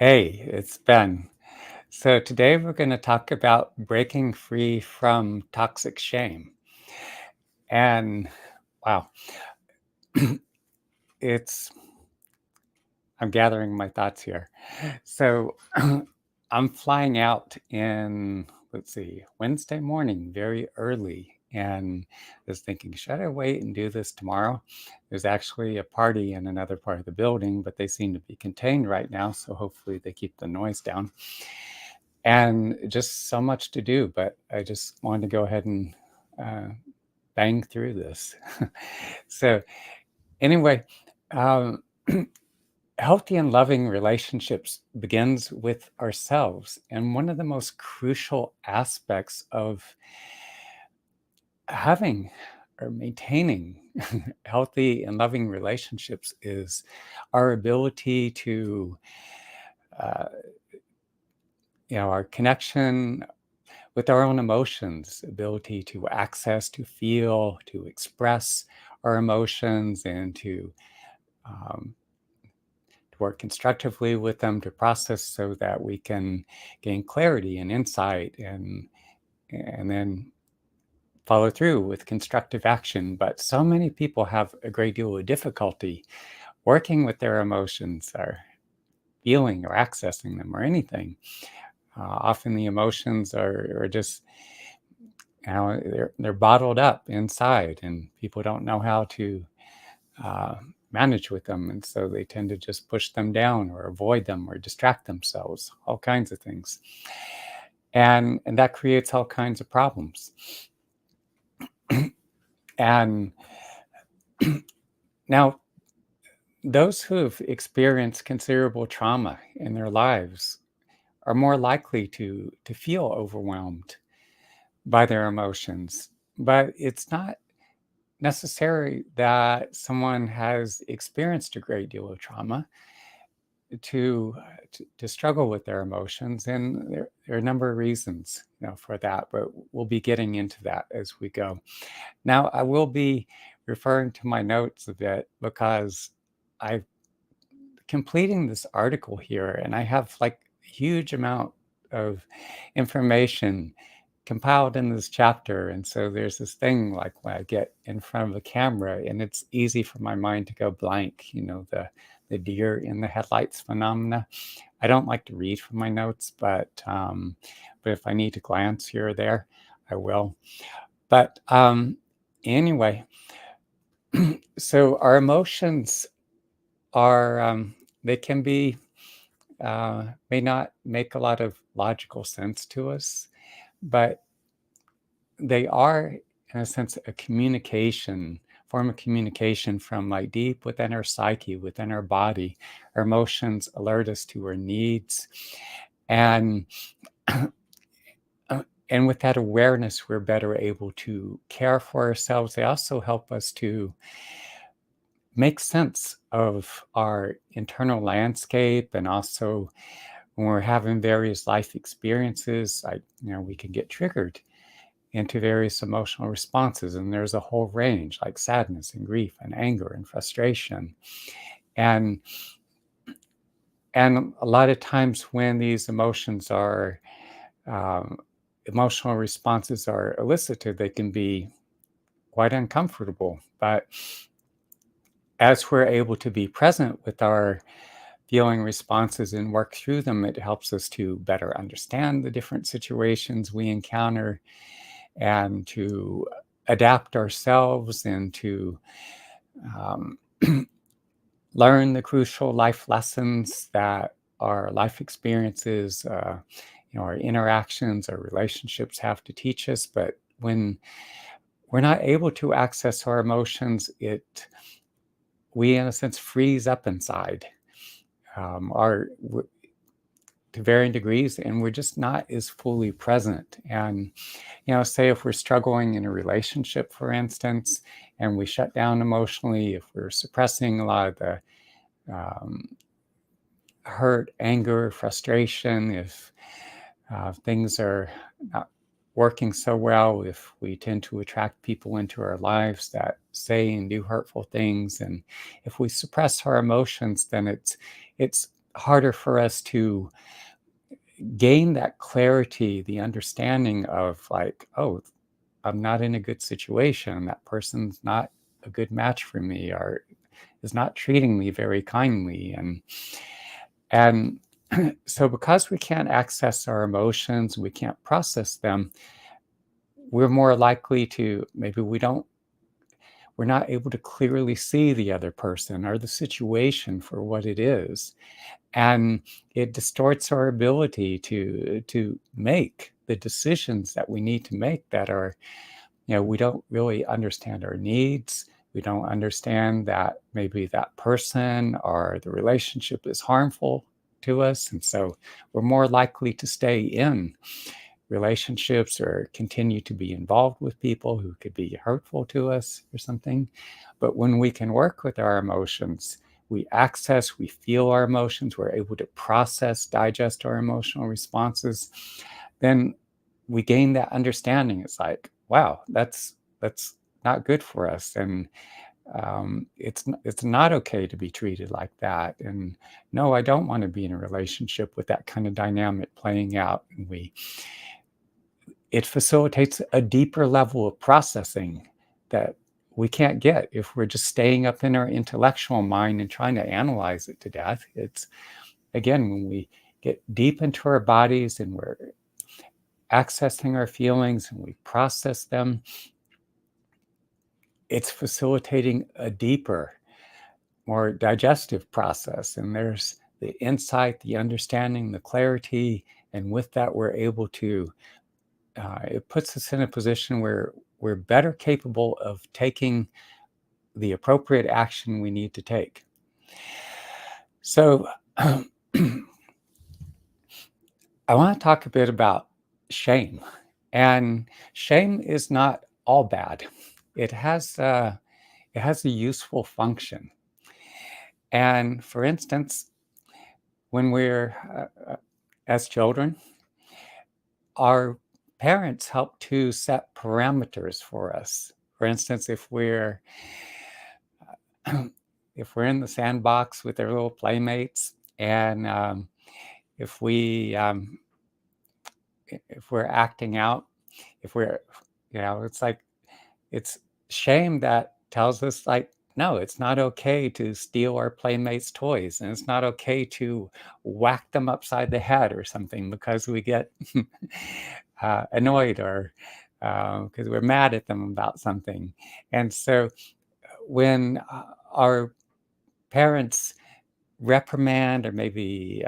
Hey, it's Ben. So today we're going to talk about breaking free from toxic shame. And wow, it's, I'm gathering my thoughts here. So I'm flying out in, let's see, Wednesday morning, very early. And I was thinking, should I wait and do this tomorrow? There's actually a party in another part of the building, but they seem to be contained right now. So hopefully they keep the noise down. And just so much to do, but I just wanted to go ahead and uh, bang through this. So anyway, um, healthy and loving relationships begins with ourselves. And one of the most crucial aspects of having or maintaining healthy and loving relationships is our ability to, uh, our connection with our own emotions, ability to access, to feel, to express our emotions, and um, to work constructively with them, to process so that we can gain clarity and insight, and then follow through with constructive action. But so many people have a great deal of difficulty working with their emotions, or feeling, or accessing them, or anything. Often the emotions are just, they're bottled up inside, and people don't know how to uh, manage with them, and so they tend to just push them down, or avoid them, or distract themselves, all kinds of things, and that creates all kinds of problems. And now, those who've experienced considerable trauma in their lives are more likely to feel overwhelmed by their emotions, but it's not necessary that someone has experienced a great deal of trauma to struggle with their emotions, and there are a number of reasons, for that. But we'll be getting into that as we go. Now, I will be referring to my notes a bit because I'm completing this article here, and I have like a huge amount of information compiled in this chapter. And so there's this thing, like when I get in front of a camera, and it's easy for my mind to go blank, the deer in the headlights phenomena. I don't like to read from my notes, but if I need to glance here or there, I will. But anyway, so our emotions are, they can be, may not make a lot of logical sense to us, but they are, in a sense, a form of communication from like deep within our psyche, within our body. Our emotions alert us to our needs, and and with that awareness, we're better able to care for ourselves. They also help us to make sense of our internal landscape, and also when we're having various life experiences, like, we can get triggered into various emotional responses. And there's a whole range, like sadness and grief and anger and frustration. And a lot of times when these emotional responses are elicited, they can be quite uncomfortable. But as we're able to be present with our feeling responses and work through them, it helps us to better understand the different situations we encounter, and to adapt ourselves, and to um, learn the crucial life lessons that our life experiences, our interactions, our relationships have to teach us. But when we're not able to access our emotions, we in a sense freeze up inside, our to varying degrees, and we're just not as fully present. And say if we're struggling in a relationship, for instance, and we shut down emotionally, if we're suppressing a lot of the um, hurt, anger, frustration, if things are not working so well, if we tend to attract people into our lives that say and do hurtful things, and if we suppress our emotions, then it's harder for us to gain that clarity, the understanding of like, oh, I'm not in a good situation. That person's not a good match for me, or is not treating me very kindly. And so because we can't access our emotions, we can't process them, we're more likely to, maybe we're not able to clearly see the other person or the situation for what it is. And it distorts our ability to make the decisions that we need to make, that are, we don't really understand our needs. We don't understand that maybe that person or the relationship is harmful to us. And so we're more likely to stay in relationships or continue to be involved with people who could be hurtful to us or something. But when we can work with our emotions, we feel our emotions, we're able to process, digest our emotional responses, then we gain that understanding. It's like, wow, that's not good for us. And it's not okay to be treated like that. And no, I don't want to be in a relationship with that kind of dynamic playing out. And it facilitates a deeper level of processing that we can't get if we're just staying up in our intellectual mind and trying to analyze it to death. It's, again, when we get deep into our bodies and we're accessing our feelings and we process them, it's facilitating a deeper, more digestive process. And there's the insight, the understanding, the clarity. And with that, we're able to, it puts us in a position where we're better capable of taking the appropriate action we need to take. So I want to talk a bit about shame. And shame is not all bad. It has a useful function. And for instance, when we're as children, our parents help to set parameters for us. For instance, if we're in the sandbox with our little playmates, and if we if we're acting out, if we're, it's like, it's shame that tells us like, no, it's not okay to steal our playmates' toys, and it's not okay to whack them upside the head or something because we get annoyed, or because we're mad at them about something. And so when our parents reprimand or maybe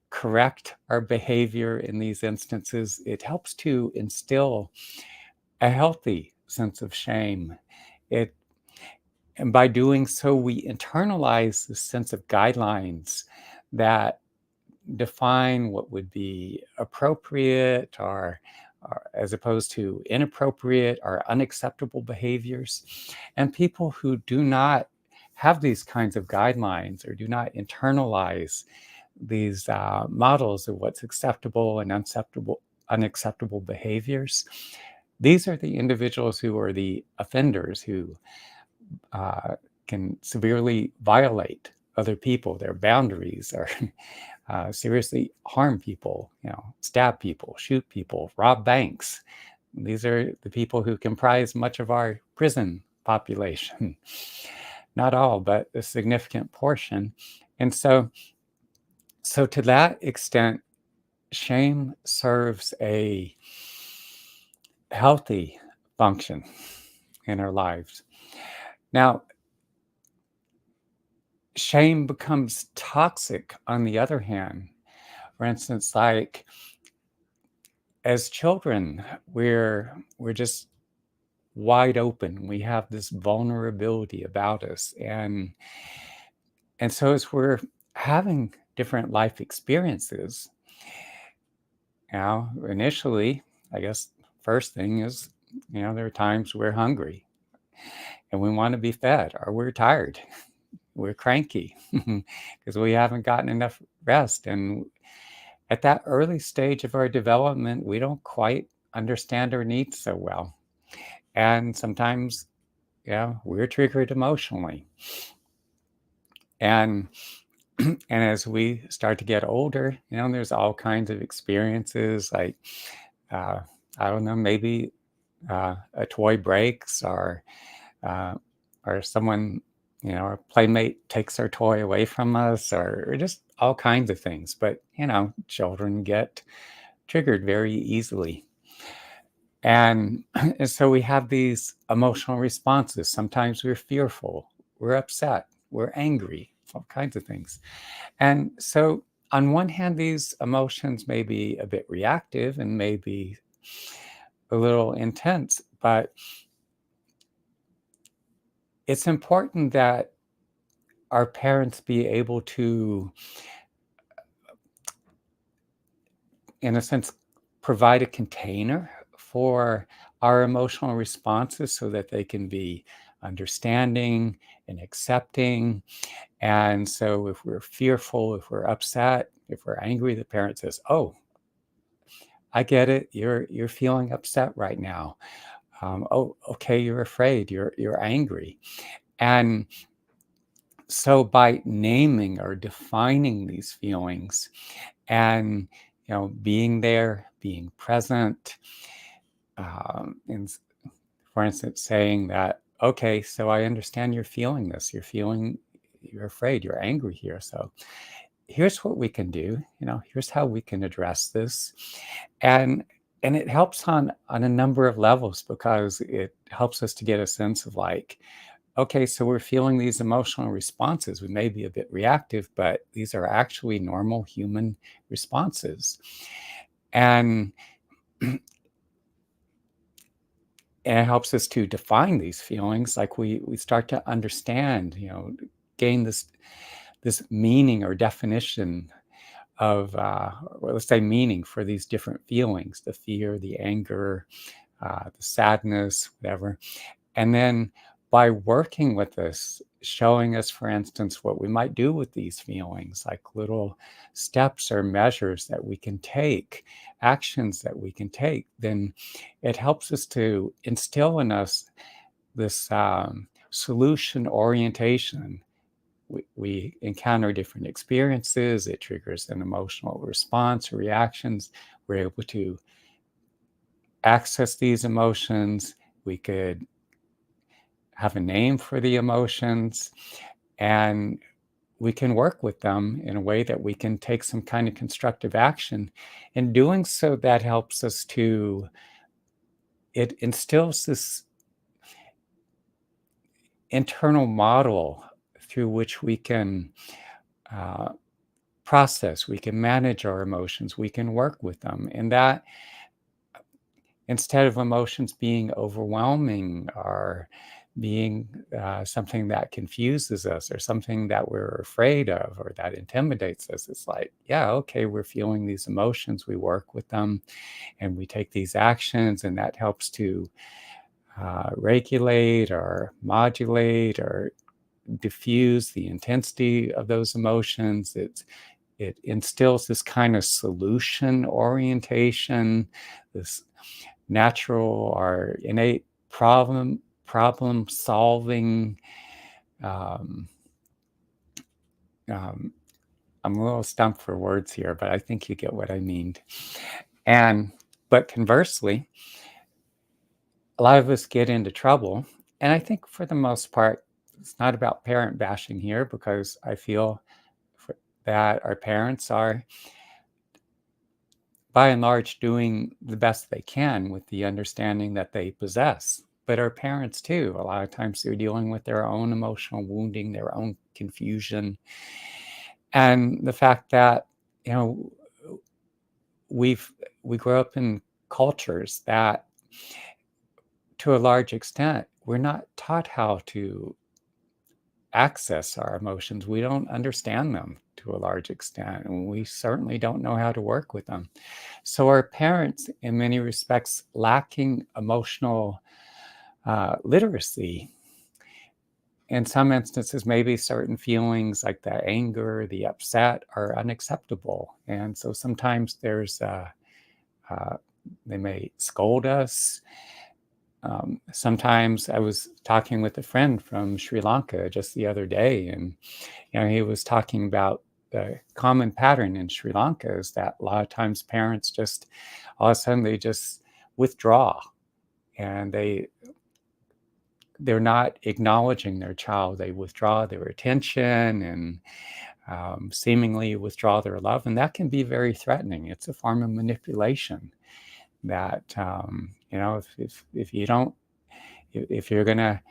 correct our behavior in these instances, it helps to instill a healthy sense of shame. And by doing so, we internalize the sense of guidelines that define what would be appropriate, or as opposed to inappropriate or unacceptable behaviors. And people who do not have these kinds of guidelines or do not internalize these models of what's acceptable and unacceptable behaviors, these are the individuals who are the offenders, who can severely violate other people, their boundaries, or seriously harm people, stab people, shoot people, rob banks. These are the people who comprise much of our prison population. Not all, but a significant portion. And so to that extent, shame serves a healthy function in our lives. Now, shame becomes toxic on the other hand. For instance, like as children, we're just wide open. We have this vulnerability about us. And so as we're having different life experiences, initially, I guess first thing is, there are times we're hungry and we want to be fed, or we're tired, we're cranky because we haven't gotten enough rest. And at that early stage of our development, we don't quite understand our needs so well. And sometimes, we're triggered emotionally. And And as we start to get older, there's all kinds of experiences like, uh, I don't know, maybe a toy breaks, uh, or someone, our playmate takes our toy away from us, or just all kinds of things. But, children get triggered very easily. And, and so we have these emotional responses. Sometimes we're fearful, we're upset, we're angry, all kinds of things. And so, on one hand, these emotions may be a bit reactive and maybe a little intense, but it's important that our parents be able to, in a sense, provide a container for our emotional responses so that they can be understanding and accepting. And so if we're fearful, if we're upset, if we're angry, the parent says, "Oh, I get it. You're feeling upset right now. Oh, okay, you're afraid. You're angry." And so by naming or defining these feelings and being there, being present, and for instance, saying that, "Okay, so I understand you're feeling this. You're afraid, you're angry here. So here's what we can do. Here's how we can address this," and it helps on a number of levels because it helps us to get a sense of like, okay, so we're feeling these emotional responses. We may be a bit reactive, but these are actually normal human responses. And, and it helps us to define these feelings. Like we start to understand, gain this meaning or definition of, or let's say meaning for these different feelings, the fear, the anger, the sadness, whatever. And then by working with this, showing us, for instance, what we might do with these feelings, like little steps or measures that we can take, actions that we can take, then it helps us to instill in us this solution orientation. We encounter different experiences, it triggers an emotional response or reactions. We're able to access these emotions. We could have a name for the emotions, and we can work with them in a way that we can take some kind of constructive action. In doing so, that helps us to, it instills this internal model through which we can uh, process, we can manage our emotions, we can work with them. And that, instead of emotions being overwhelming or being something that confuses us or something that we're afraid of or that intimidates us, it's like, yeah, okay, we're feeling these emotions, we work with them, and we take these actions, and that helps to regulate or modulate or diffuse the intensity of those emotions. It instills this kind of solution orientation, this natural or innate problem solving. Um, um, I'm a little stumped for words here, but I think you get what I mean. And but conversely, a lot of us get into trouble, and I think for the most part, it's not about parent bashing here because I feel that our parents are by and large doing the best they can with the understanding that they possess. But our parents too, a lot of times they're dealing with their own emotional wounding, their own confusion. And the fact that, you know, we've we grow up in cultures that to a large extent we're not taught how to access our emotions. We don't understand them to a large extent, and we certainly don't know how to work with them. So our parents, in many respects, lacking emotional literacy. In some instances, maybe certain feelings like the anger, the upset are unacceptable. And so sometimes uh, they may scold us. Sometimes I was talking with a friend from Sri Lanka just the other day, and he was talking about the common pattern in Sri Lanka is that a lot of times parents just all of a sudden they just withdraw, and they're not acknowledging their child. They withdraw their attention and seemingly withdraw their love, and that can be very threatening. It's a form of manipulation that if you don't, if you're going to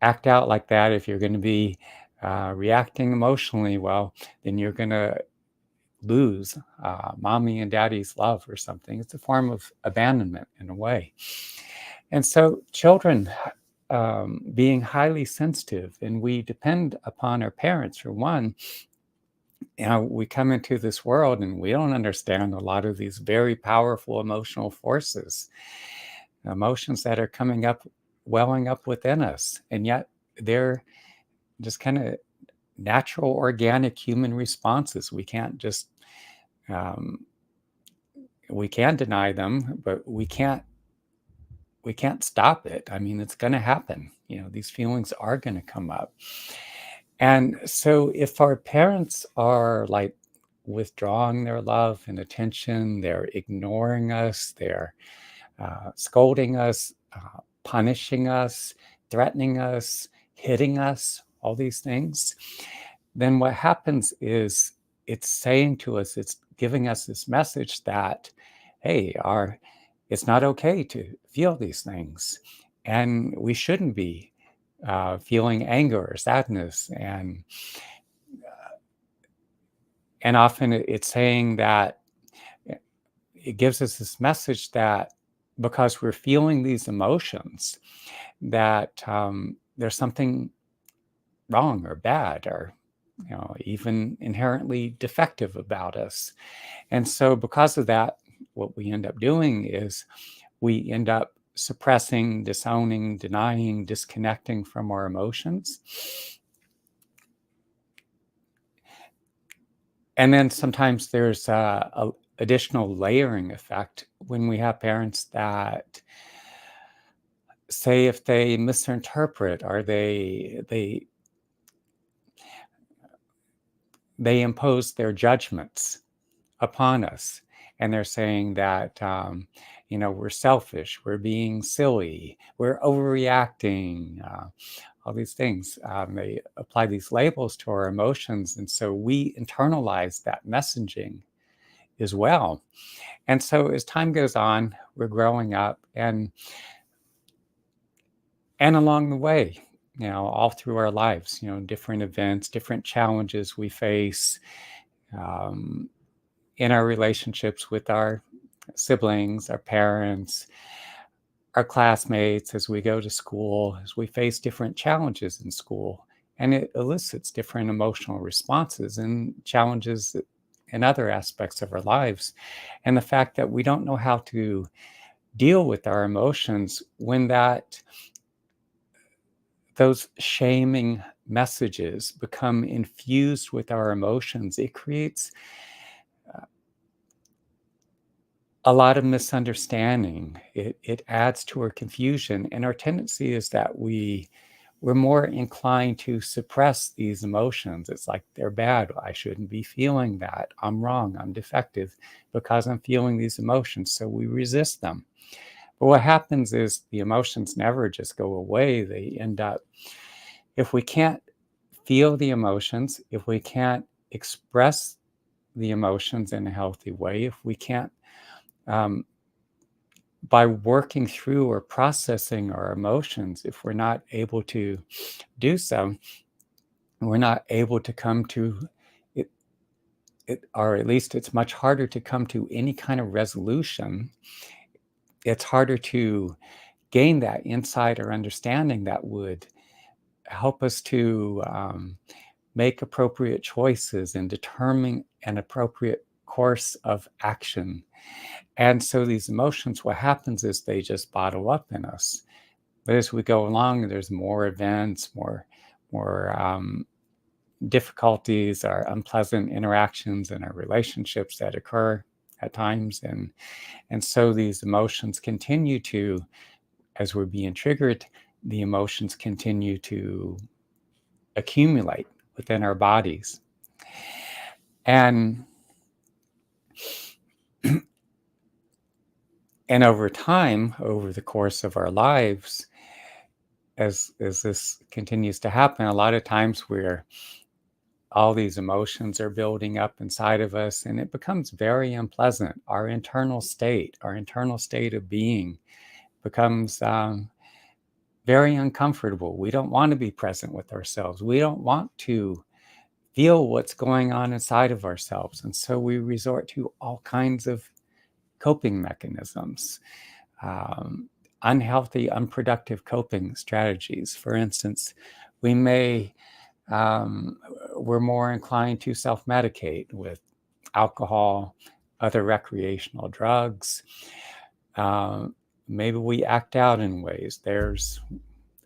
act out like that, if you're going to be reacting emotionally, well, then you're going to lose mommy and daddy's love or something. It's a form of abandonment in a way. And so children, being highly sensitive, and we depend upon our parents for one. We come into this world and we don't understand a lot of these very powerful emotional forces, emotions that are coming up, welling up within us, and yet they're just kind of natural, organic human responses. We can't just we can deny them, but we can't stop it. I mean, it's going to happen. These feelings are going to come up. And so if our parents are like withdrawing their love and attention, they're ignoring us, they're scolding us, punishing us, threatening us, hitting us, all these things, then what happens is it's saying to us, it's giving us this message that, hey, it's not okay to feel these things. And we shouldn't be feeling anger or sadness. And often it's saying that it gives us this message that because we're feeling these emotions, that there's something wrong or bad or even inherently defective about us. And so because of that, what we end up doing is we end up suppressing, disowning, denying, disconnecting from our emotions. And then sometimes there's a additional layering effect when we have parents that say, if they misinterpret or they impose their judgments upon us, and they're saying that we're selfish, we're being silly, we're overreacting, all these things. They apply these labels to our emotions, and so we internalize that messaging as well. And so as time goes on, we're growing up, and along the way, all through our lives, different events, different challenges we face in our relationships with our siblings, our parents, our classmates, as we go to school, as we face different challenges in school. And it elicits different emotional responses and challenges in other aspects of our lives. And the fact that we don't know how to deal with our emotions when those shaming messages become infused with our emotions, it creates a lot of misunderstanding. It adds to our confusion, and our tendency is that we're more inclined to suppress these emotions. It's like they're bad. I shouldn't be feeling that. I'm wrong. I'm defective because I'm feeling these emotions. So we resist them. But what happens is the emotions never just go away. They end up, if we can't feel the emotions, if we can't express the emotions in a healthy way, if we can't, by working through or processing our emotions, if we're not able to do so, we're not able to come to it, or at least it's much harder to come to any kind of resolution. It's harder to gain that insight or understanding that would help us to make appropriate choices and determine an appropriate course of action. And so these emotions, what happens is they just bottle up in us. But as we go along, there's more events, more difficulties or unpleasant interactions in our relationships that occur at times. And so these emotions continue to, as we're being triggered, the emotions continue to accumulate within our bodies. And and over time, over the course of our lives, as this continues to happen, a lot of times where all these emotions are building up inside of us, and it becomes very unpleasant. Our internal state of being becomes very uncomfortable. We don't want to be present with ourselves. We don't want to feel what's going on inside of ourselves. And so we resort to all kinds of coping mechanisms, um, unhealthy, unproductive coping strategies. For instance, we may, um, we're more inclined to self-medicate with alcohol, other recreational drugs. Um, Maybe we act out in ways. There's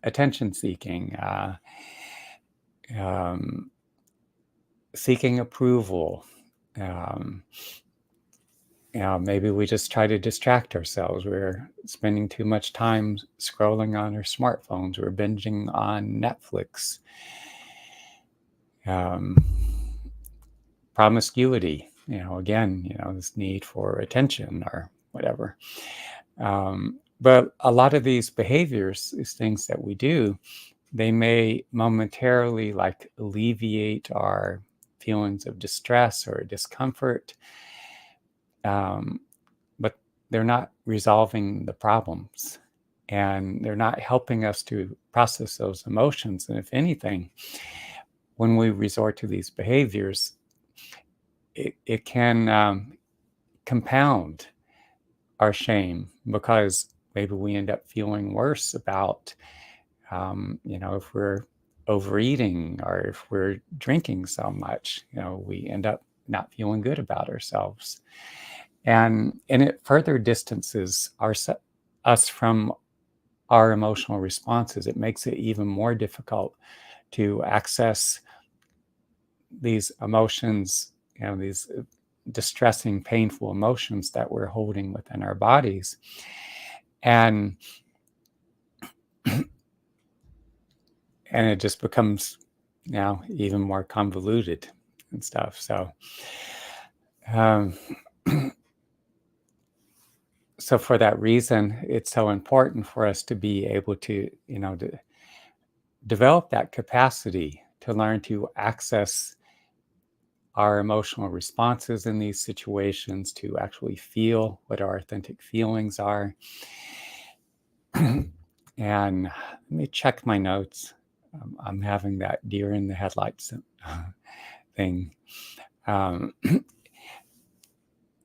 attention seeking, um, seeking approval. Um, Maybe we just try to distract ourselves. We're spending too much time scrolling on our smartphones. We're binging on Netflix. Um, Promiscuity, again, this need for attention or whatever. But a lot of these behaviors, these things that we do, they may momentarily like alleviate our feelings of distress or discomfort, but they're not resolving the problems, and they're not helping us to process those emotions. And if anything, when we resort to these behaviors, it can compound our shame, because maybe we end up feeling worse about, if we're overeating or if we're drinking so much, we end up not feeling good about ourselves. And it further distances us from our emotional responses. It makes it even more difficult to access these emotions, these distressing, painful emotions that we're holding within our bodies. And and it just becomes now even more convoluted and stuff. So um, so for that reason, it's so important for us to be able to, to develop that capacity to learn to access our emotional responses in these situations, to actually feel what our authentic feelings are. And let me check my notes. I'm having that deer in the headlights thing. Um,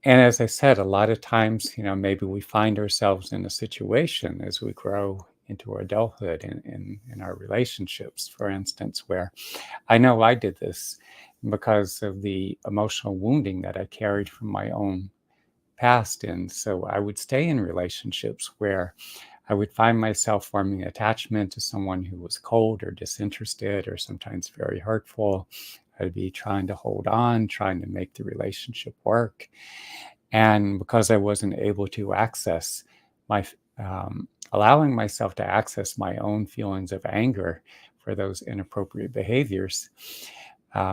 and as I said, a lot of times, maybe we find ourselves in a situation as we grow into adulthood in our relationships, for instance, where I know I did this because of the emotional wounding that I carried from my own past. And so I would stay in relationships where I would find myself forming attachment to someone who was cold or disinterested or sometimes very hurtful. I'd be trying to hold on, trying to make the relationship work. And because I wasn't able to access allowing myself to access my own feelings of anger for those inappropriate behaviors,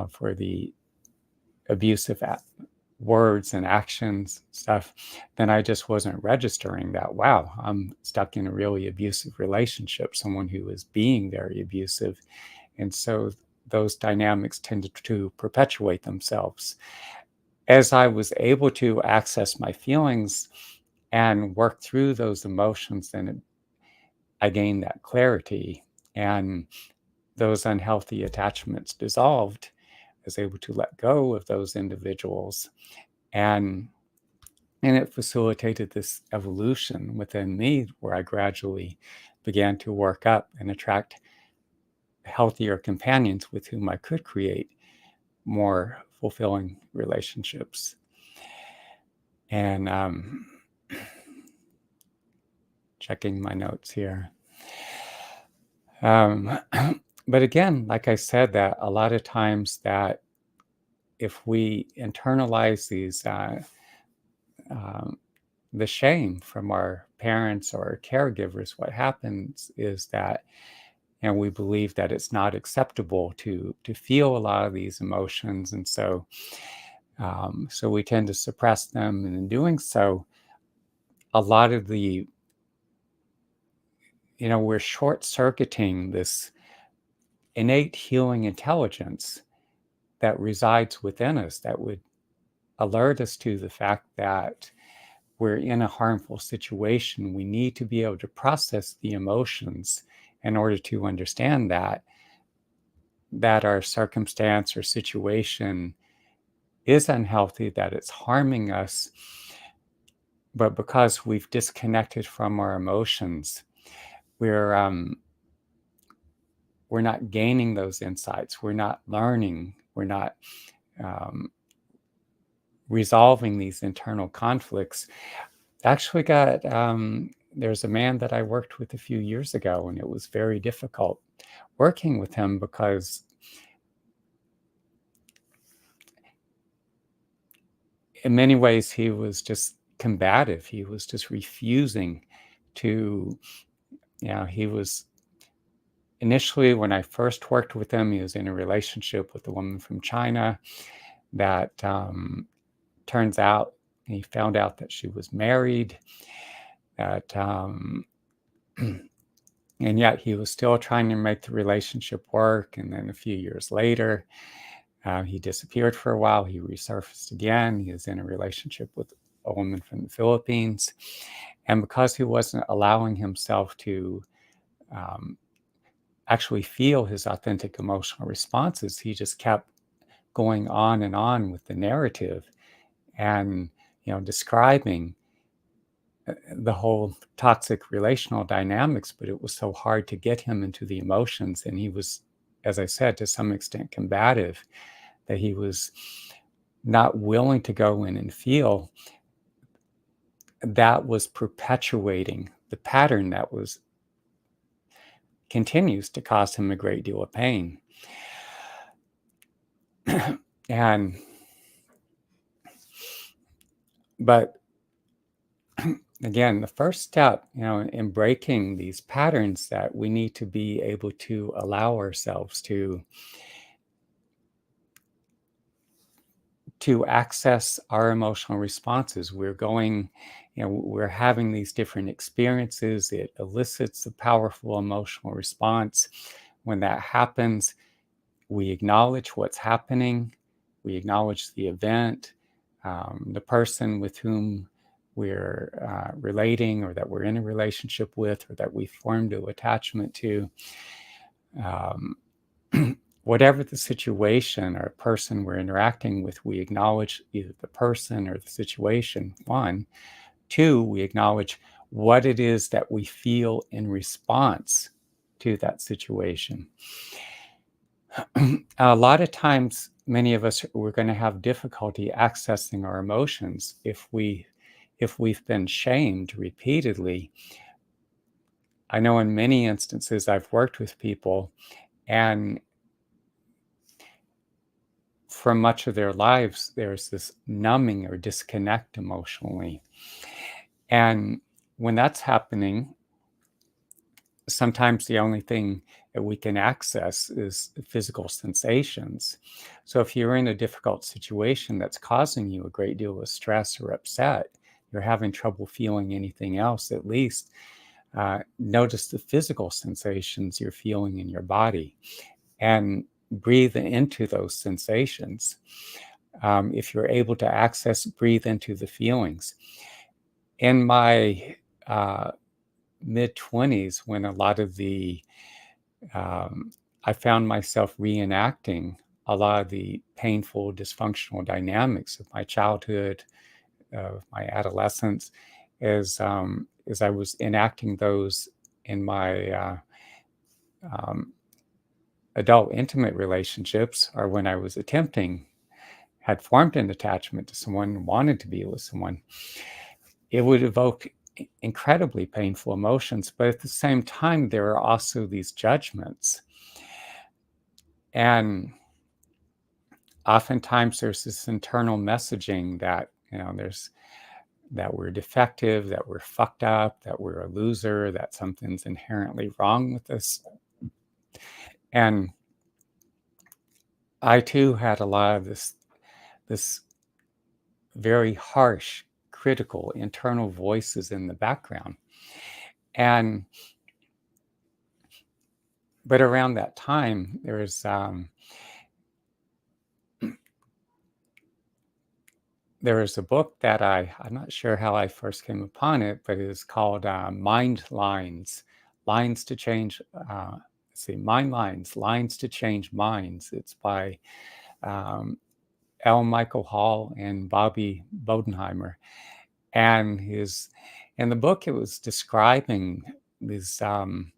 for the abusive words and actions stuff, then I just wasn't registering that, wow, I'm stuck in a really abusive relationship, someone who is being very abusive. And so those dynamics tended to perpetuate themselves. As I was able to access my feelings and work through those emotions, then I gained that clarity, and those unhealthy attachments dissolved. I was able to let go of those individuals, and it facilitated this evolution within me where I gradually began to work up and attract healthier companions with whom I could create more fulfilling relationships. And checking my notes here. But again, like I said, that a lot of times that if we internalize these um, the shame from our parents or caregivers, what happens is that, we believe that it's not acceptable to feel a lot of these emotions, and so So we tend to suppress them, and in doing so, a lot of the, we're short circuiting this innate healing intelligence that resides within us that would alert us to the fact that we're in a harmful situation. We need to be able to process the emotions in order to understand that our circumstance or situation is unhealthy, that it's harming us. But because we've disconnected from our emotions, we're we're not gaining those insights. We're not learning. We're not um, resolving these internal conflicts. Actually, got there's a man that I worked with a few years ago, and it was very difficult working with him because in many ways he was just combative. He was just refusing to, he was initially, when I first worked with him, he was in a relationship with a woman from China that turns out he found out that she was married, that and yet he was still trying to make the relationship work. And then a few years later, he disappeared for a while. He resurfaced again. He was in a relationship with a woman from the Philippines. And because he wasn't allowing himself to um, actually feel his authentic emotional responses, he just kept going on and on with the narrative and, describing the whole toxic relational dynamics, but it was so hard to get him into the emotions. And he was, as I said, to some extent combative, that he was not willing to go in and feel. That was perpetuating the pattern that was continues to cause him a great deal of pain. And but again, the first step, in breaking these patterns, that we need to be able to allow ourselves to access our emotional responses. We're going, we're having these different experiences. It elicits a powerful emotional response. When that happens, we acknowledge what's happening. We acknowledge the event, the person with whom we're relating, or that we're in a relationship with, or that we formed an attachment to. Um, Whatever the situation or person we're interacting with, we acknowledge either the person or the situation, one. Two, we acknowledge what it is that we feel in response to that situation. A lot of times, many of us, we're going to have difficulty accessing our emotions if we've been shamed repeatedly. I know in many instances I've worked with people, and for much of their lives, there's this numbing or disconnect emotionally. And when that's happening, sometimes the only thing that we can access is physical sensations. So if you're in a difficult situation that's causing you a great deal of stress or upset, you're having trouble feeling anything else, at least notice the physical sensations you're feeling in your body and breathe into those sensations. If you're able to access, breathe into the feelings. In my mid 20s, when a lot of I found myself reenacting a lot of the painful, dysfunctional dynamics of my childhood, of my adolescence, as I was enacting those in my adult intimate relationships, or when I was had formed an attachment to someone, wanted to be with someone, it would evoke incredibly painful emotions. But at the same time, there are also these judgments. And oftentimes there's this internal messaging that, that we're defective, that we're fucked up, that we're a loser, that something's inherently wrong with us. And I too had a lot of this very harsh, critical, internal voices in the background. And but around that time, there was a book that I'm not sure how I first came upon it, but it's called Mind Lines, Lines to Change. Let's see, Mind Lines, Lines to Change Minds. It's by um, L. Michael Hall and Bobby Bodenheimer. And in the book, it was describing these um,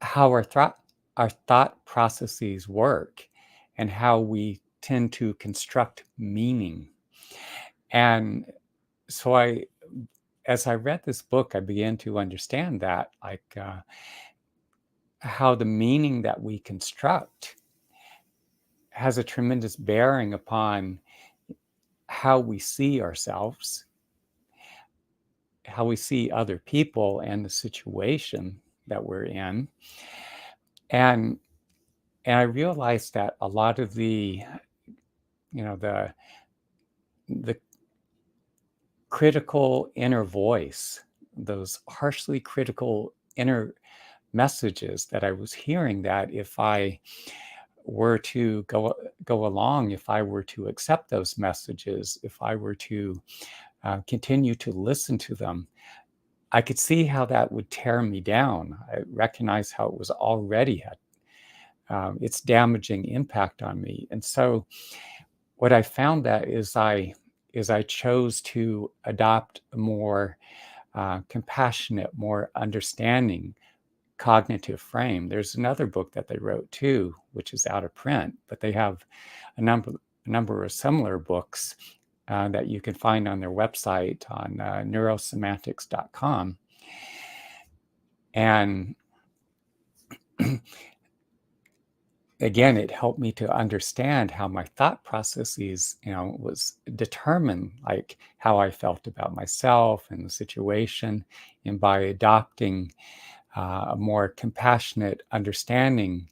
how our thought processes work and how we tend to construct meaning. And so as I read this book, I began to understand that, how the meaning that we construct has a tremendous bearing upon how we see ourselves, how we see other people and the situation that we're in. And I realized that a lot of you know, the critical inner voice, those harshly critical inner messages that I was hearing, that if I were to go along, if I were to accept those messages, if I were to continue to listen to them, I could see how that would tear me down. I recognized how it was already had its damaging impact on me. And so what I found that is I chose to adopt a more compassionate, more understanding cognitive frame. There's another book that they wrote too, which is out of print, but they have a number of similar books that you can find on their website on neurosemantics.com. And again, it helped me to understand how my thought processes, was determined, like how I felt about myself and the situation. And by adopting a more compassionate, understanding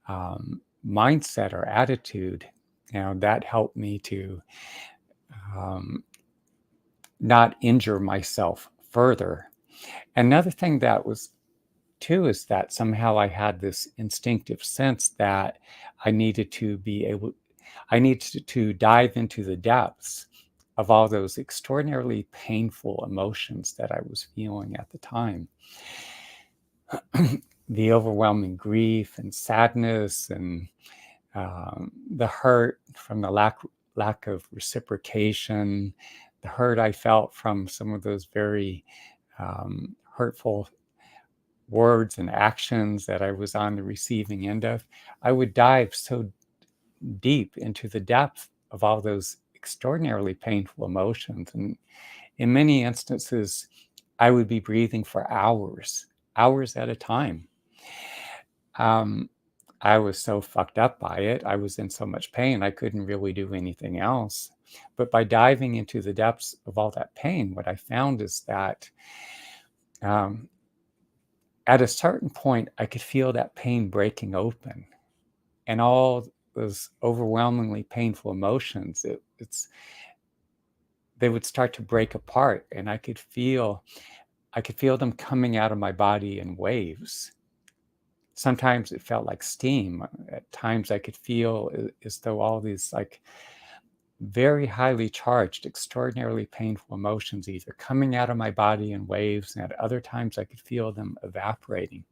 mindset or attitude, that helped me to um, not injure myself further. Another thing that was too is that somehow I had this instinctive sense that I needed to be able, I needed to dive into the depths of all those extraordinarily painful emotions that I was feeling at the time. The overwhelming grief and sadness and the hurt from the lack of reciprocation, the hurt I felt from some of those very hurtful words and actions that I was on the receiving end of. I would dive so deep into the depth of all those extraordinarily painful emotions. And in many instances, I would be breathing for hours, hours at a time. I was so fucked up by it. I was in so much pain, I couldn't really do anything else. But by diving into the depths of all that pain, what I found is that at a certain point, I could feel that pain breaking open, and all those overwhelmingly painful emotions, they would start to break apart, and I could feel them coming out of my body in waves. Sometimes it felt like steam. At times I could feel as though all these like very highly charged, extraordinarily painful emotions either coming out of my body in waves, and at other times I could feel them evaporating.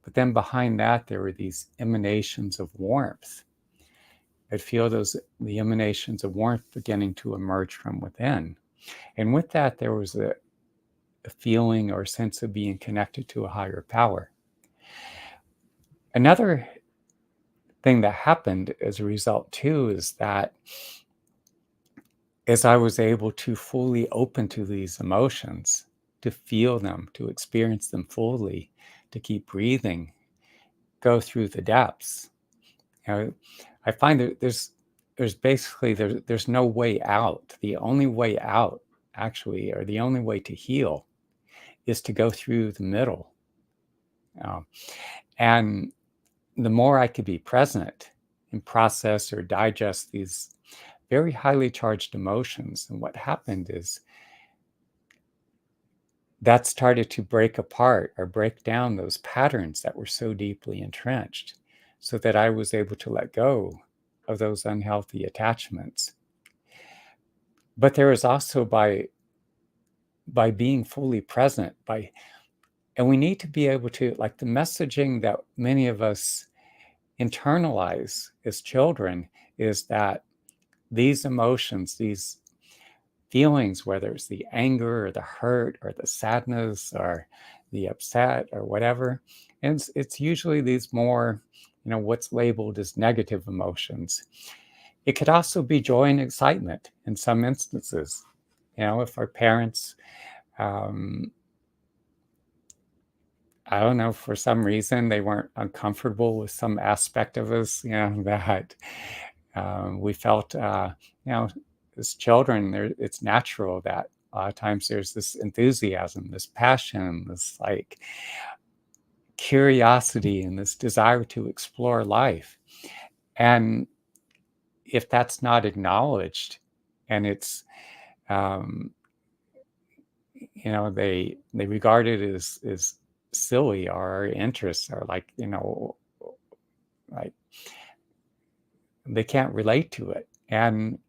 But then behind that, there were these emanations of warmth. I'd feel the emanations of warmth beginning to emerge from within. And with that, there was a feeling or sense of being connected to a higher power. Another thing that happened as a result too is that as I was able to fully open to these emotions, to feel them, to experience them fully, to keep breathing, go through the depths, I find that there's no way out. The only way out, actually, or the only way to heal, is to go through the middle. And the more I could be present and process or digest these very highly charged emotions. And what happened is that started to break apart or break down those patterns that were so deeply entrenched, so that I was able to let go of those unhealthy attachments. But there is also by being fully present, and we need to be able to, like, the messaging that many of us internalize as children is that these emotions, these feelings, whether it's the anger or the hurt or the sadness or the upset or whatever, and it's usually these more, what's labeled as negative emotions. It could also be joy and excitement in some instances. If our parents, um, I don't know, for some reason they weren't uncomfortable with some aspect of us, that we felt, as children, it's natural that a lot of times there's this enthusiasm, this passion, this like curiosity, and this desire to explore life. And if that's not acknowledged, and it's, um, they regard it as silly, or our interests are like, like they can't relate to it. And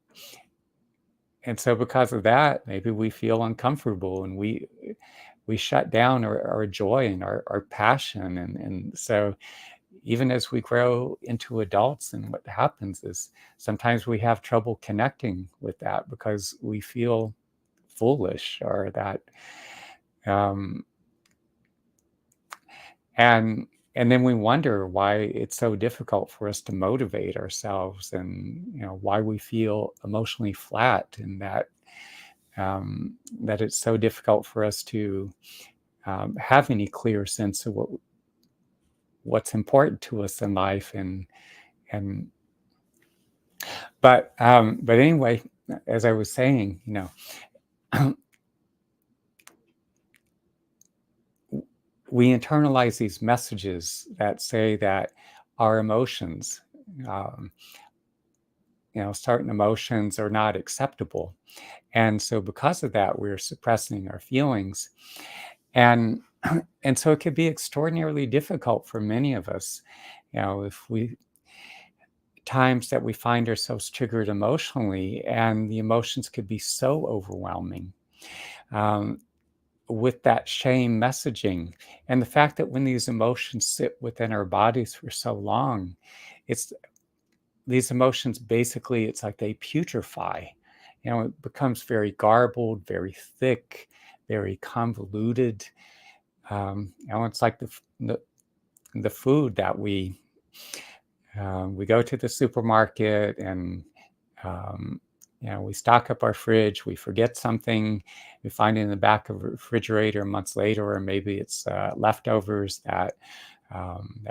so because of that, maybe we feel uncomfortable, and we shut down our joy and our passion. And so even as we grow into adults, and what happens is sometimes we have trouble connecting with that because we feel foolish, or that, um, and and then we wonder why it's so difficult for us to motivate ourselves, and why we feel emotionally flat, and that it's so difficult for us to have any clear sense of what's important to us in life. And but anyway, as I was saying, we internalize these messages that say that our emotions, um, certain emotions are not acceptable. And so because of that, we're suppressing our feelings. And and so it could be extraordinarily difficult for many of us, if we times that we find ourselves triggered emotionally, and the emotions could be so overwhelming, um, with that shame messaging, and the fact that when these emotions sit within our bodies for so long, it's these emotions, basically it's like they putrefy. It becomes very garbled, very thick, very convoluted. It's like the food that we go to the supermarket, and um, we stock up our fridge. We forget something, we find it in the back of the refrigerator months later, or maybe it's leftovers that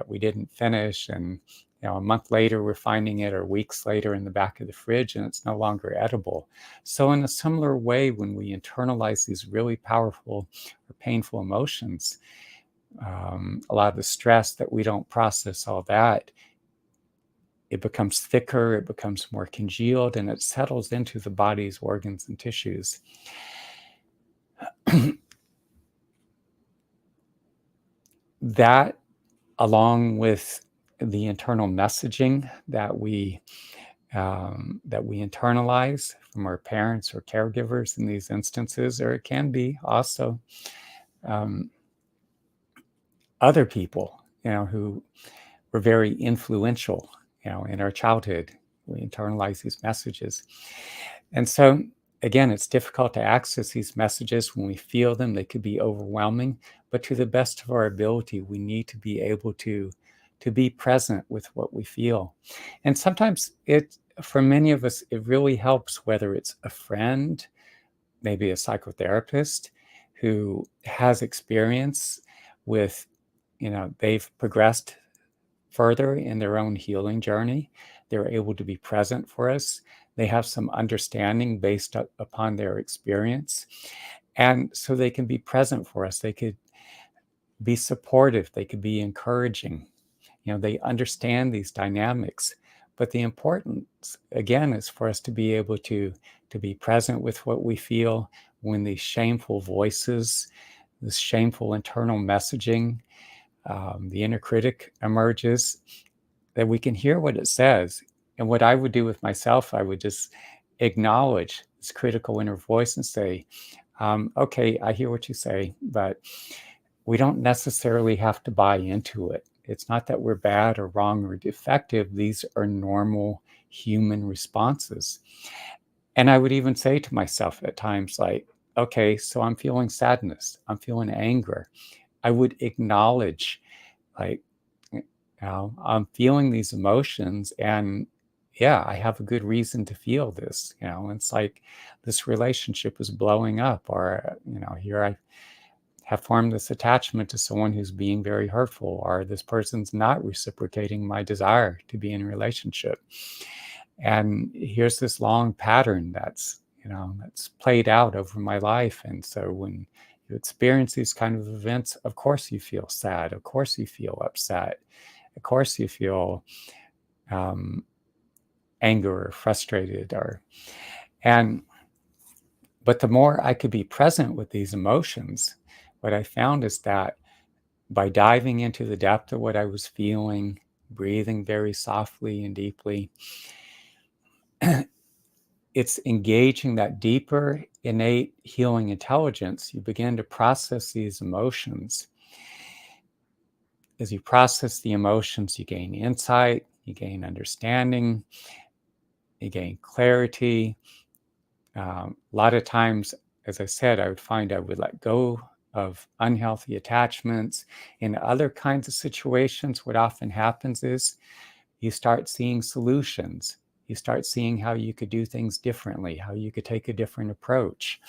we didn't finish, and a month later we're finding it, or weeks later, in the back of the fridge, and it's no longer edible. So in a similar way, when we internalize these really powerful or painful emotions, a lot of the stress that we don't process, all that, it becomes thicker, it becomes more congealed, and it settles into the body's organs and tissues. That, along with the internal messaging that we internalize from our parents or caregivers in these instances, or it can be also um, other people, who were very influential, in our childhood. We internalize these messages. And so, again, it's difficult to access these messages when we feel them. They could be overwhelming, but to the best of our ability, we need to be able to be present with what we feel. And sometimes for many of us, it really helps, whether it's a friend, maybe a psychotherapist who has experience with, they've progressed further in their own healing journey. They're able to be present for us. They have some understanding based upon their experience. And so they can be present for us. They could be supportive. They could be encouraging. They understand these dynamics. But the importance, again, is for us to be able to be present with what we feel when these shameful voices, this shameful internal messaging, the inner critic emerges, that we can hear what it says. And what I would do with myself, I would just acknowledge this critical inner voice and say, okay, I hear what you say, but we don't necessarily have to buy into it. It's not that we're bad or wrong or defective. These are normal human responses. And I would even say to myself at times, like, okay, so I'm feeling sadness, I'm feeling anger. I would acknowledge, like, I'm feeling these emotions, and yeah, I have a good reason to feel this. It's like this relationship is blowing up, or, here I have formed this attachment to someone who's being very hurtful, or this person's not reciprocating my desire to be in a relationship. And here's this long pattern that's played out over my life. And so when you experience these kind of events, of course you feel sad, of course you feel upset, of course you feel um, anger or frustrated, and but the more I could be present with these emotions, what I found is that by diving into the depth of what I was feeling, breathing very softly and deeply, it's engaging that deeper innate healing intelligence. You begin to process these emotions. As you process the emotions, you gain insight, you gain understanding, you gain clarity. A lot of times, as I said, I would find I would let go of unhealthy attachments. In other kinds of situations, what often happens is you start seeing solutions. You start seeing how you could do things differently, how you could take a different approach.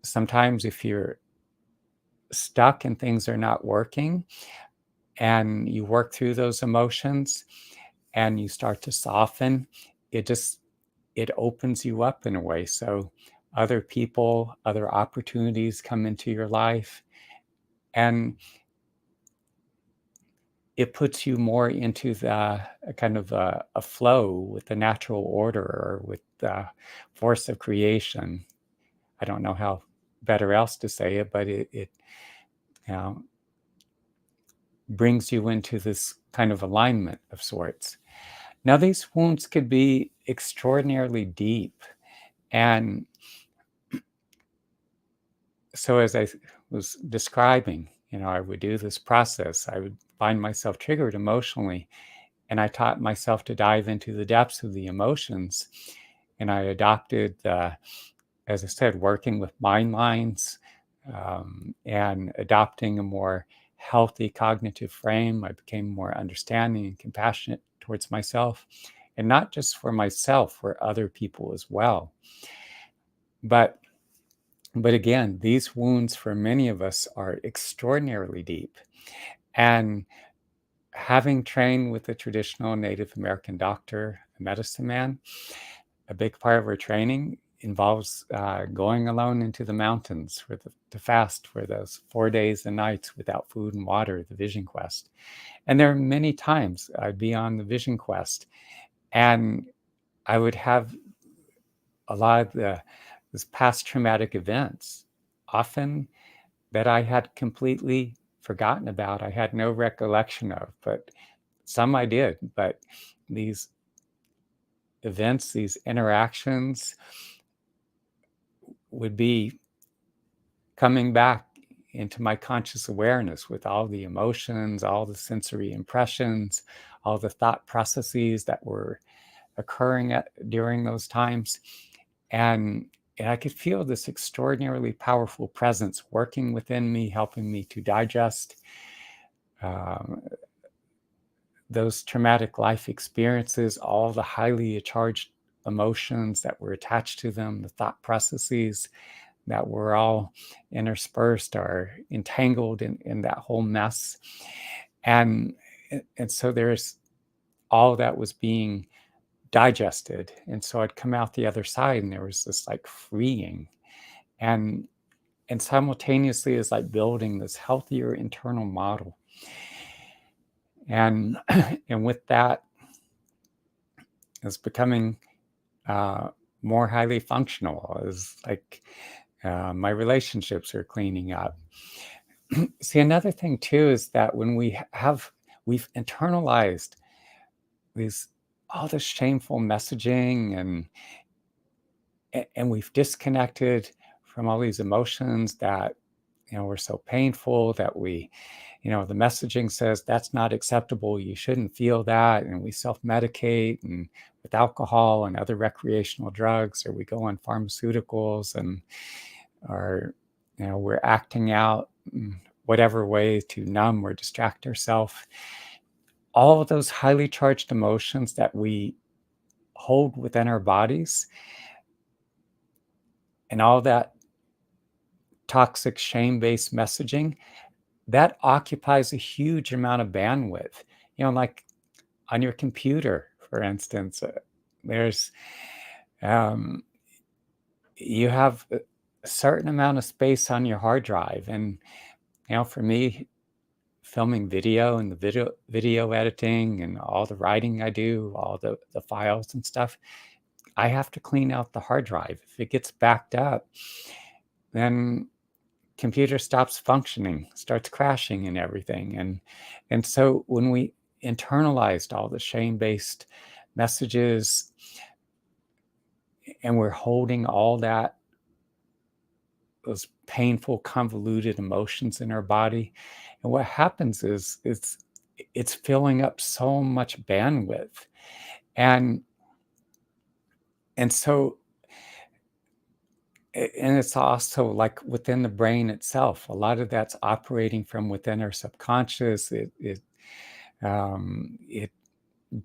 Sometimes if you're stuck and things are not working, and you work through those emotions and you start to soften, it opens you up in a way. So other people, other opportunities come into your life, and it puts you more into the kind of a flow with the natural order, or with the force of creation. I don't know how better else to say it, but it you know, brings you into this kind of alignment of sorts. Now, these wounds could be extraordinarily deep. And so, as I was describing, I would do this process. I would find myself triggered emotionally, and I taught myself to dive into the depths of the emotions. And I adopted, as I said, working with mind lines, and adopting a more healthy cognitive frame. I became more understanding and compassionate towards myself, and not just for myself, for other people as well. But again, these wounds for many of us are extraordinarily deep. And having trained with a traditional Native American doctor, a medicine man, a big part of our training involves going alone into the mountains to fast for those 4 days and nights without food and water, the vision quest. And there are many times I'd be on the vision quest, and I would have a lot of this past traumatic events, often that I had completely forgotten about. I had no recollection of, but some I did. But these events, these interactions would be coming back into my conscious awareness with all the emotions, all the sensory impressions, all the thought processes that were occurring during those times. And I could feel this extraordinarily powerful presence working within me, helping me to digest um, those traumatic life experiences, all the highly charged emotions that were attached to them, the thought processes that were all interspersed or entangled in that whole mess. And, and so there's all that was being digested. And so I'd come out the other side, and there was this like freeing. And simultaneously is like building this healthier internal model. And and with that, is becoming uh, more highly functional. Is like my relationships are cleaning up. See, another thing too is that when we've internalized these all this shameful messaging, and we've disconnected from all these emotions that were so painful, that the messaging says that's not acceptable, you shouldn't feel that, and we self-medicate and with alcohol and other recreational drugs, or we go on pharmaceuticals, and or we're acting out in whatever way to numb or distract ourselves. All of those highly charged emotions that we hold within our bodies, and all that toxic shame-based messaging, that occupies a huge amount of bandwidth. Like on your computer, for instance, there's um, you have a certain amount of space on your hard drive, and for me, filming video and the video editing and all the writing I do, all the files and stuff, I have to clean out the hard drive. If it gets backed up, then computer stops functioning, starts crashing and everything. And so when we internalized all the shame-based messages, and we're holding all those painful, convoluted emotions in our body, and what happens is it's filling up so much bandwidth. And so and it's also like within the brain itself, a lot of that's operating from within our subconscious. It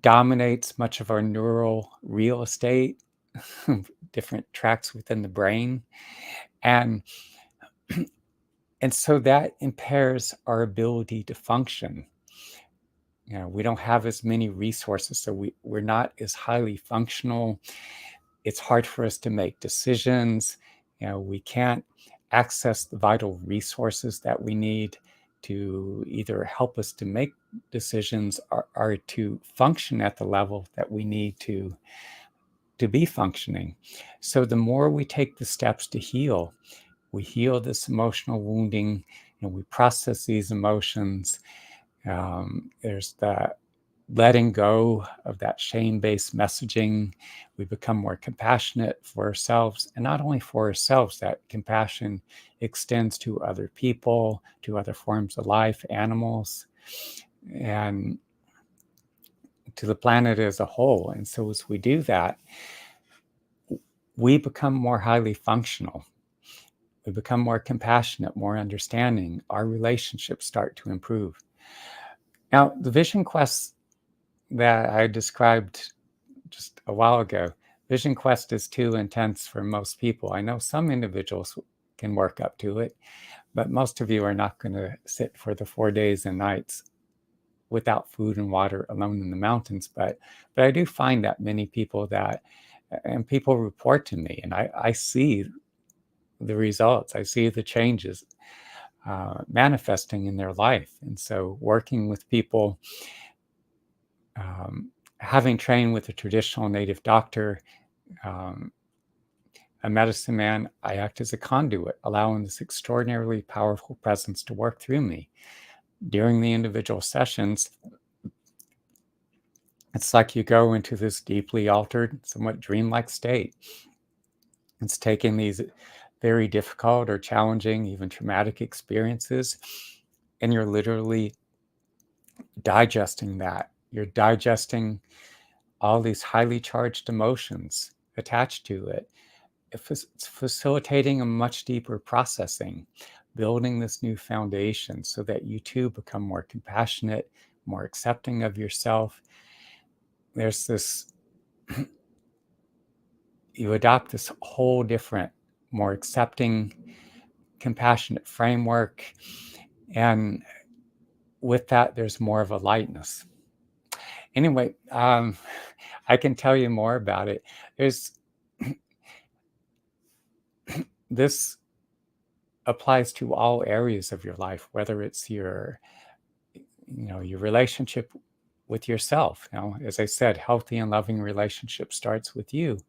dominates much of our neural real estate, different tracks within the brain, and and so that impairs our ability to function. We don't have as many resources, so we're not as highly functional. It's hard for us to make decisions. We can't access the vital resources that we need to either help us to make decisions, or to function at the level that we need to be functioning. So the more we take the steps to heal, we heal this emotional wounding, we process these emotions. There's the letting go of that shame-based messaging. We become more compassionate for ourselves, and not only for ourselves, that compassion extends to other people, to other forms of life, animals, and to the planet as a whole. And so as we do that, we become more highly functional. We become more compassionate, more understanding. Our relationships start to improve. Now, the vision quest that I described just a while ago, vision quest is too intense for most people. I know some individuals can work up to it, but most of you are not going to sit for the 4 days and nights without food and water alone in the mountains. But I do find that many people and people report to me, and I see the results. I see the changes manifesting in their life. And so working with people, having trained with a traditional native doctor, a medicine man, I act as a conduit, allowing this extraordinarily powerful presence to work through me. During the individual sessions, it's like you go into this deeply altered, somewhat dreamlike state. It's taking these very difficult or challenging, even traumatic experiences, and you're literally digesting that. You're digesting all these highly charged emotions attached to it. It's facilitating a much deeper processing, building this new foundation so that you too become more compassionate, more accepting of yourself. There's this, you adopt this whole different, more accepting, compassionate framework. And with that, there's more of a lightness. Anyway, I can tell you more about it. There's this applies to all areas of your life, whether it's your relationship with yourself. Now, as I said, healthy and loving relationship starts with you,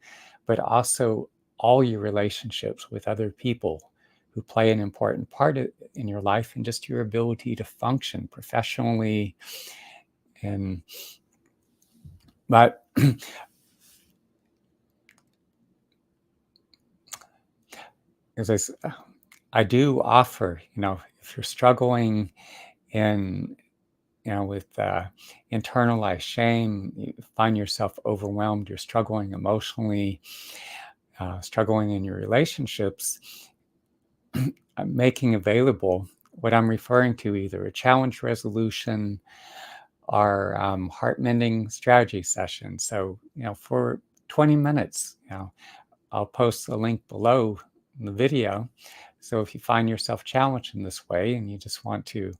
but also all your relationships with other people who play an important part in your life and just your ability to function professionally. And but as I do offer, if you're struggling in with internalized shame, you find yourself overwhelmed, you're struggling emotionally, struggling in your relationships, I'm making available what I'm referring to, either a challenge resolution or heart mending strategy session. So, for 20 minutes, I'll post the link below in the video. So if you find yourself challenged in this way and you just want to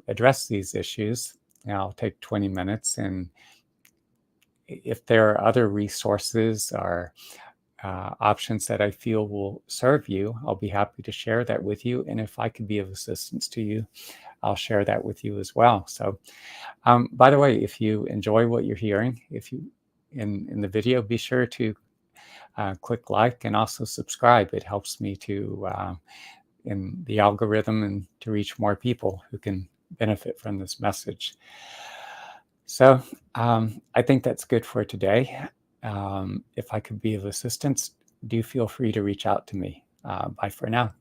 address these issues, I'll take 20 minutes. And if there are other resources or options that I feel will serve you, I'll be happy to share that with you. And if I could be of assistance to you, I'll share that with you as well. So, by the way, if you enjoy what you're hearing, if you in the video, be sure to click like and also subscribe. It helps me to in the algorithm and to reach more people who can benefit from this message. So I think that's good for today. If I could be of assistance, do feel free to reach out to me. Bye for now.